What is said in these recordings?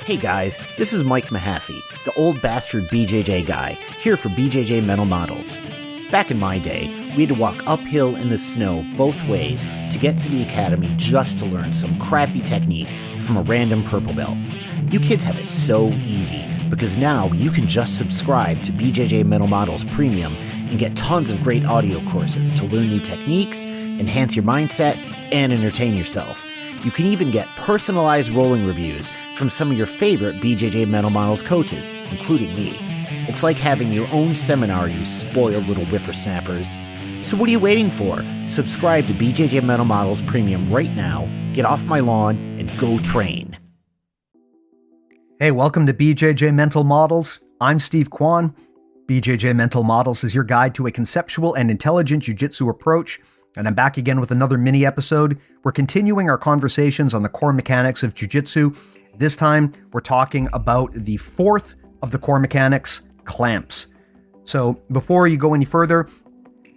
Hey guys, this is Mike Mahaffey, the old bastard BJJ guy, here for BJJ Mental Models. Back in my day, we had to walk uphill in the snow both ways to get to the academy just to learn some crappy technique from a random purple belt. You kids have it so easy because now you can just subscribe to BJJ Mental Models Premium and get tons of great audio courses to learn new techniques, enhance your mindset, and entertain yourself. You can even get personalized rolling reviews from some of your favorite BJJ Mental Models coaches, including me. It's like having your own seminar, you spoiled little whippersnappers. So what are you waiting for? Subscribe to BJJ Mental Models Premium right now, get off my lawn, and go train. Hey, welcome to BJJ Mental Models. I'm Steve Kwan. BJJ Mental Models is your guide to a conceptual and intelligent jiu-jitsu approach, and I'm back again with another mini episode. We're continuing our conversations on the core mechanics of jiu-jitsu. This time, we're talking about the fourth of the core mechanics, clamps. So before you go any further,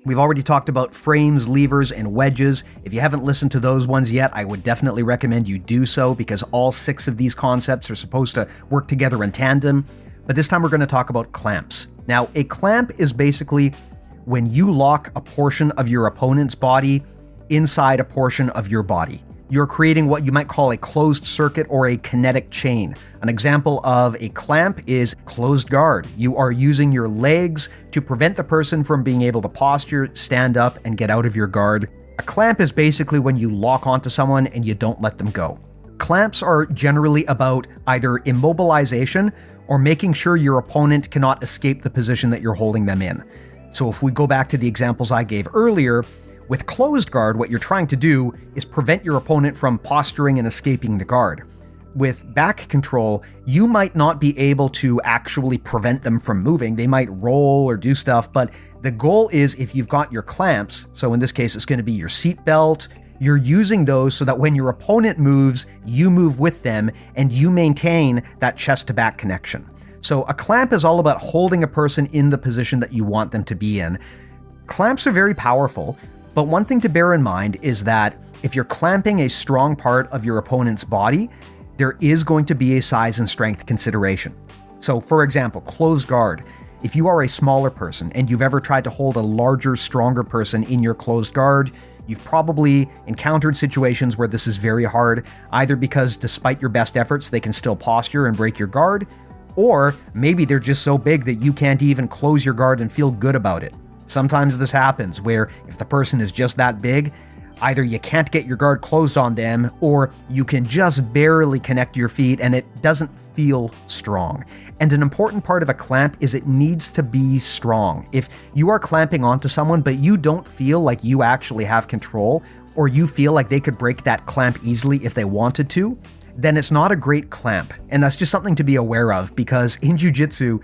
we've already talked about frames, levers, and wedges. If you haven't listened to those ones yet, I would definitely recommend you do so because all 6 of these concepts are supposed to work together in tandem. But this time we're going to talk about clamps. Now, a clamp is basically when you lock a portion of your opponent's body inside a portion of your body. You're creating what you might call a closed circuit or a kinetic chain. An example of a clamp is closed guard. You are using your legs to prevent the person from being able to posture, stand up, and get out of your guard. A clamp is basically when you lock onto someone and you don't let them go. Clamps are generally about either immobilization or making sure your opponent cannot escape the position that you're holding them in. So if we go back to the examples I gave earlier, with closed guard, what you're trying to do is prevent your opponent from posturing and escaping the guard. With back control, you might not be able to actually prevent them from moving. They might roll or do stuff, but the goal is if you've got your clamps, so in this case, it's going to be your seatbelt, you're using those so that when your opponent moves, you move with them and you maintain that chest to back connection. So a clamp is all about holding a person in the position that you want them to be in. Clamps are very powerful. But one thing to bear in mind is that if you're clamping a strong part of your opponent's body, there is going to be a size and strength consideration. So for example, closed guard. If you are a smaller person and you've ever tried to hold a larger, stronger person in your closed guard, you've probably encountered situations where this is very hard, either because despite your best efforts, they can still posture and break your guard, or maybe they're just so big that you can't even close your guard and feel good about it. Sometimes this happens where if the person is just that big, either you can't get your guard closed on them or you can just barely connect your feet and it doesn't feel strong. And an important part of a clamp is it needs to be strong. If you are clamping onto someone but you don't feel like you actually have control or you feel like they could break that clamp easily if they wanted to, then it's not a great clamp. And that's just something to be aware of because in jiu-jitsu,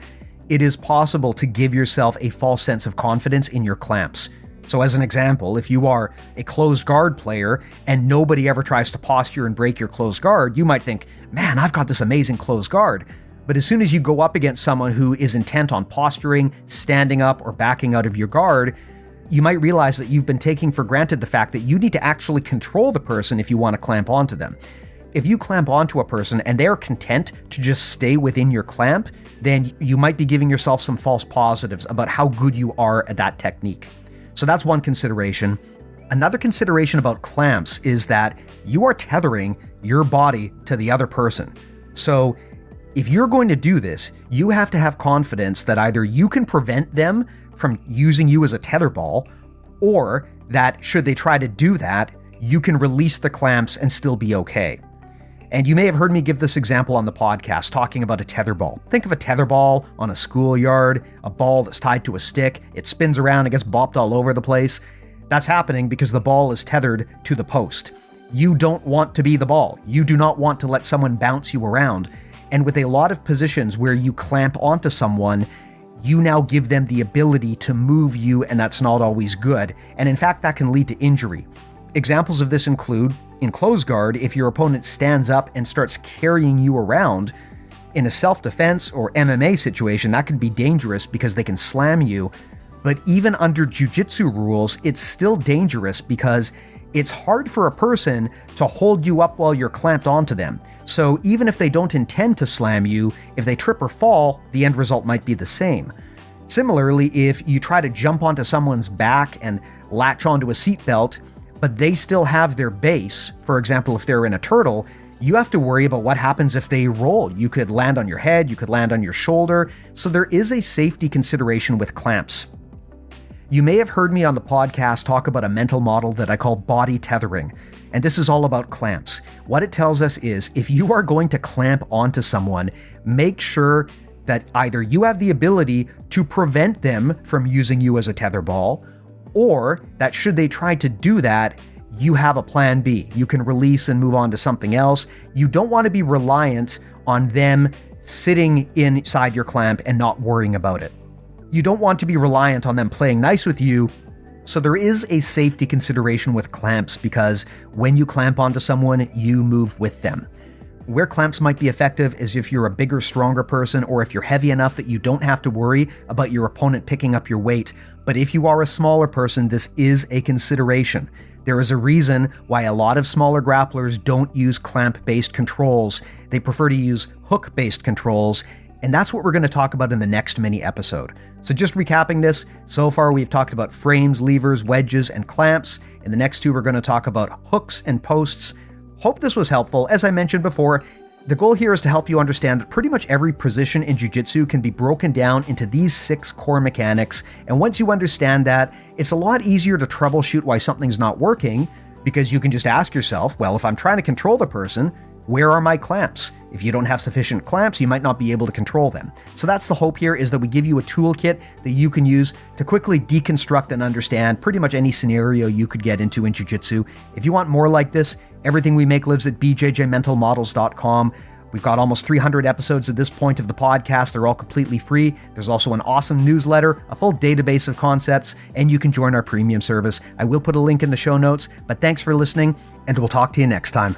it is possible to give yourself a false sense of confidence in your clamps. So as an example, if you are a closed guard player and nobody ever tries to posture and break your closed guard, you might think, man, I've got this amazing closed guard. But as soon as you go up against someone who is intent on posturing, standing up, or backing out of your guard, you might realize that you've been taking for granted the fact that you need to actually control the person if you want to clamp onto them. If you clamp onto a person and they're content to just stay within your clamp, then you might be giving yourself some false positives about how good you are at that technique. So that's one consideration. Another consideration about clamps is that you are tethering your body to the other person. So if you're going to do this, you have to have confidence that either you can prevent them from using you as a tether ball, or that should they try to do that, you can release the clamps and still be okay. And you may have heard me give this example on the podcast talking about a tether ball. Think of a tether ball on a schoolyard, a ball that's tied to a stick. It spins around and gets bopped all over the place. That's happening because the ball is tethered to the post. You don't want to be the ball. You do not want to let someone bounce you around. And with a lot of positions where you clamp onto someone, you now give them the ability to move you, and that's not always good. And in fact, that can lead to injury. Examples of this include, in closed guard, if your opponent stands up and starts carrying you around. In a self-defense or MMA situation, that could be dangerous because they can slam you. But even under jiu-jitsu rules, it's still dangerous because it's hard for a person to hold you up while you're clamped onto them. So even if they don't intend to slam you, if they trip or fall, the end result might be the same. Similarly, if you try to jump onto someone's back and latch onto a seatbelt, but they still have their base, for example, if they're in a turtle, you have to worry about what happens if they roll. You could land on your head, you could land on your shoulder, so there is a safety consideration with clamps. You may have heard me on the podcast talk about a mental model that I call body tethering, and this is all about clamps. What it tells us is if you are going to clamp onto someone, make sure that either you have the ability to prevent them from using you as a tether ball, or that should they try to do that, you have a plan B. You can release and move on to something else. You don't want to be reliant on them sitting inside your clamp and not worrying about it. You don't want to be reliant on them playing nice with you. So there is a safety consideration with clamps because when you clamp onto someone, you move with them. Where clamps might be effective is if you're a bigger, stronger person, or if you're heavy enough that you don't have to worry about your opponent picking up your weight. But if you are a smaller person, this is a consideration. There is a reason why a lot of smaller grapplers don't use clamp-based controls. They prefer to use hook-based controls, and that's what we're going to talk about in the next mini episode. So just recapping this, so far we've talked about frames, levers, wedges, and clamps. In the next two, we're going to talk about hooks and posts. Hope this was helpful. As I mentioned before, the goal here is to help you understand that pretty much every position in Jiu-Jitsu can be broken down into these 6 core mechanics, and once you understand that, it's a lot easier to troubleshoot why something's not working, because you can just ask yourself, well, if I'm trying to control the person, where are my clamps? If you don't have sufficient clamps, you might not be able to control them. So that's the hope here, is that we give you a toolkit that you can use to quickly deconstruct and understand pretty much any scenario you could get into in Jiu-Jitsu. If you want more like this, everything we make lives at bjjmentalmodels.com. We've got almost 300 episodes at this point of the podcast. They're all completely free. There's also an awesome newsletter, a full database of concepts, and you can join our premium service. I will put a link in the show notes, but thanks for listening, and we'll talk to you next time.